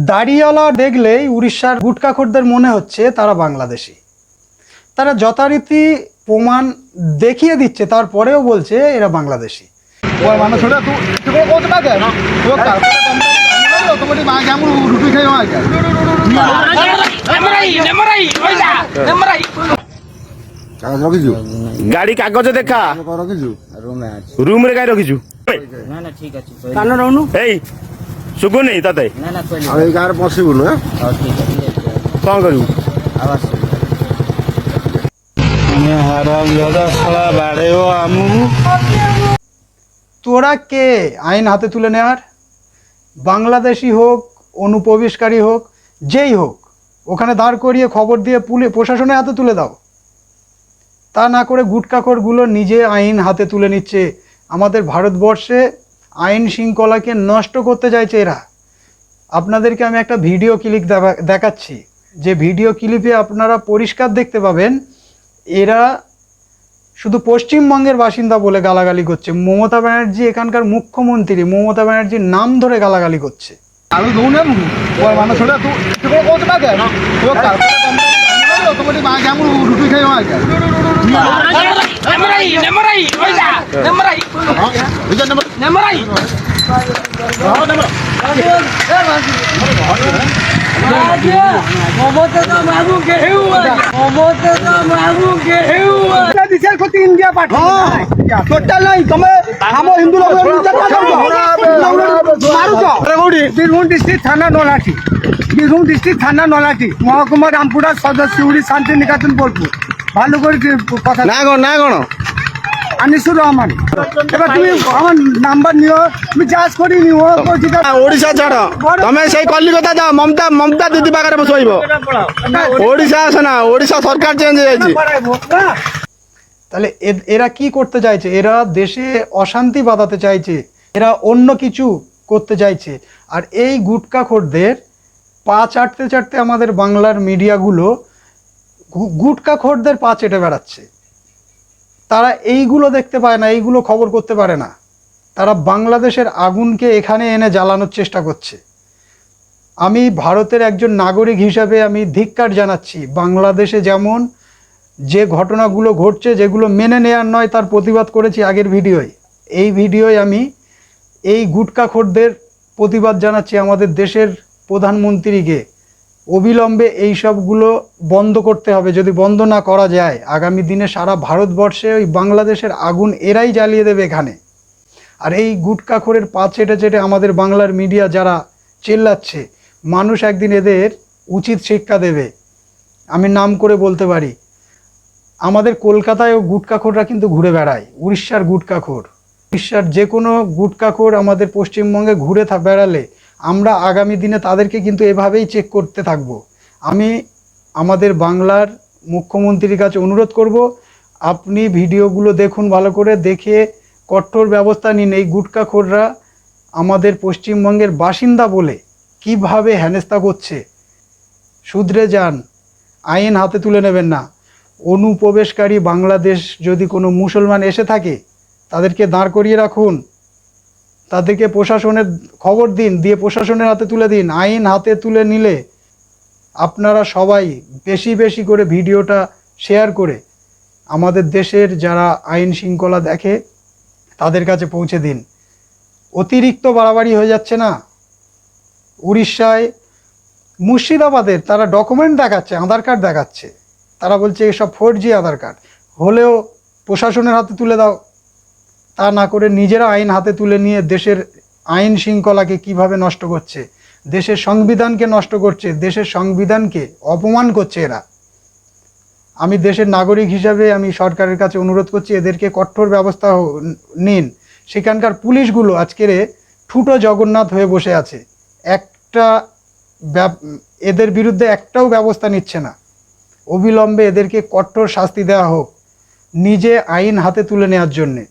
দাড়িওয়ালা দেখলেই উড়িষ্যার গুটখাখোরদের মনে হচ্ছে তারা বাংলাদেশি। তারা যথারীতি প্রমাণ দেখিয়ে দিচ্ছে, তারপরেও বলছে এরা বাংলাদেশি। গাড়ি কাগজ দেখা রুম রে গাই রখিছু এই সুগু নেই তাতে গাঁরে পଶିବୁ ନୁହେଁ କଣ କରିବୁ তোরা কে আইন হাতে তুলে নেওয়ার? বাংলাদেশি হোক, অনুপ্রবেশকারী হোক, যেই হোক, ওখানে দাঁড় করিয়ে খবর দিয়ে প্রশাসনের হাতে তুলে দাও। তা না করে গুটখাখোরগুলো নিজে আইন হাতে তুলে নিচ্ছে। আমাদের ভারতবর্ষে আইন শৃঙ্খলাকে নষ্ট করতে চাইছে এরা। আপনাদেরকে আমি একটা ভিডিও ক্লিপ দেখাচ্ছি, যে ভিডিও ক্লিপে আপনারা পরিষ্কার দেখতে পাবেন এরা শুধু পশ্চিমবঙ্গের বাসিন্দা বলে গালাগালি করছে। মমতা ব্যানার্জি এখানকার মুখ্যমন্ত্রী, মমতা ব্যানার্জির নাম ধরে গালাগালি করছে। ইন্ডিয়া পার্টি টোটাল নাই তুমি আম হিন্দু লোক বীরভূম ডিস্ট্রিক্ট থানা নলাটি, বীরভূম ডিস্ট্রিক্ট থানা নলাটি, মহকুমা রামপুরা, সদর শিউড়ি, শান্তিনিকেতন, বোলপুর। ভালো করে কথা না কোন আনিসুর রহমান। এবার তুমি আমার নাম্বার নিও, তুমি চাষ করি নিও। ওড়িশা ছাড়, তুমি সেই কলিকতা যাও, মমতা দিদি পাখে শোইব। ওড়িশা আসে না, ওড়িশা সরকার চেঞ্জ হয়ে যাচ্ছে। তাহলে এরা কি করতে চাইছে? এরা দেশে অশান্তি বাঁধাতে চাইছে, এরা অন্য কিছু করতে চাইছে। আর এই গুটখাখোরদের পা চাটতে চাটতে আমাদের বাংলার মিডিয়াগুলো গুটখাখোরদের পা চেটে বেড়াচ্ছে। তারা এইগুলো দেখতে পায় না, এইগুলো খবর করতে পারে না। তারা বাংলাদেশের আগুনকে এখানে এনে জ্বালানোর চেষ্টা করছে। আমি ভারতের একজন নাগরিক হিসাবে আমি ধিক্কার জানাচ্ছি। বাংলাদেশে যেমন যে ঘটনাগুলো ঘটছে, যেগুলো মেনে নেওয়ার নয়, তার প্রতিবাদ করেছি আগের ভিডিওয়। এই ভিডিওয় আমি এই গুটখাখোরদের প্রতিবাদ জানাচ্ছি। আমাদের দেশের প্রধানমন্ত্রীকে অবিলম্বে এই সবগুলো বন্ধ করতে হবে। যদি বন্ধ না করা যায়, আগামী দিনে সারা ভারতবর্ষে ওই বাংলাদেশের আগুন এরাই জ্বালিয়ে দেবে এখানে। আর এই গুটখাখোরের পা চেটে চেটে আমাদের বাংলার মিডিয়া যারা চেল্লাচ্ছে, মানুষ একদিন এদের উচিত শিক্ষা দেবে। আমি নাম করে বলতে পারি, আমাদের কলকাতায়ও গুটখাখোররা কিন্তু ঘুরে বেড়ায়। উড়িষ্যার গুটখাখোর, উড়িষ্যার যে কোনো গুটখাখোর আমাদের পশ্চিমবঙ্গে ঘুরে বেড়ালে আমরা আগামী দিনে তাদেরকে কিন্তু এভাবেই চেক করতে থাকব। আমি আমাদের বাংলার মুখ্যমন্ত্রীর কাছে অনুরোধ করব, আপনি ভিডিওগুলো দেখুন, ভালো করে দেখে কঠোর ব্যবস্থা নিন। এই গুটখাখোররা আমাদের পশ্চিমবঙ্গের বাসিন্দা বলে কিভাবে হেনস্থা করছে, শুধরে যান, আইন হাতে তুলে নেবেন না। অনুপ্রবেশকারী বাংলাদেশ যদি কোনো মুসলমান এসে থাকে, তাদেরকে দাঁড় করিয়ে রাখুন, তাদেরকে প্রশাসনের খবর দিন, দিয়ে প্রশাসনের হাতে তুলে দিন। আইন হাতে তুলে নিলে আপনারা সবাই বেশি বেশি করে ভিডিওটা শেয়ার করে আমাদের দেশের যারা আইন শৃঙ্খলা দেখে তাদের কাছে পৌঁছে দিন। অতিরিক্ত বাড়াবাড়ি হয়ে যাচ্ছে না? উড়িষ্যায় মুর্শিদাবাদের তারা ডকুমেন্ট দেখাচ্ছে, আধার কার্ড দেখাচ্ছে, তারা বলছে এসব 4G আধার কার্ড হলেও প্রশাসনের হাতে তুলে দাও। তা না করে নিজেরা আইন হাতে তুলে নিয়ে দেশের আইন শৃঙ্খলাকে কিভাবে নষ্ট করছে, দেশের সংবিধানকে নষ্ট করছে, দেশের সংবিধানকে অপমান করছে এরা। আমি দেশের নাগরিক হিসাবে আমি সরকারের কাছে অনুরোধ করছি, এদেরকে কঠোর ব্যবস্থা নিন। সেখানকার পুলিশগুলো আজকের ঠুটো জগন্নাথ হয়ে বসে আছে, এদের বিরুদ্ধে একটাও ব্যবস্থা নিচ্ছে না। অবিলম্বে এদেরকে কঠোর শাস্তি দেওয়া হোক, নিজে আইন হাতে তুলে নেওয়ার জন্যে।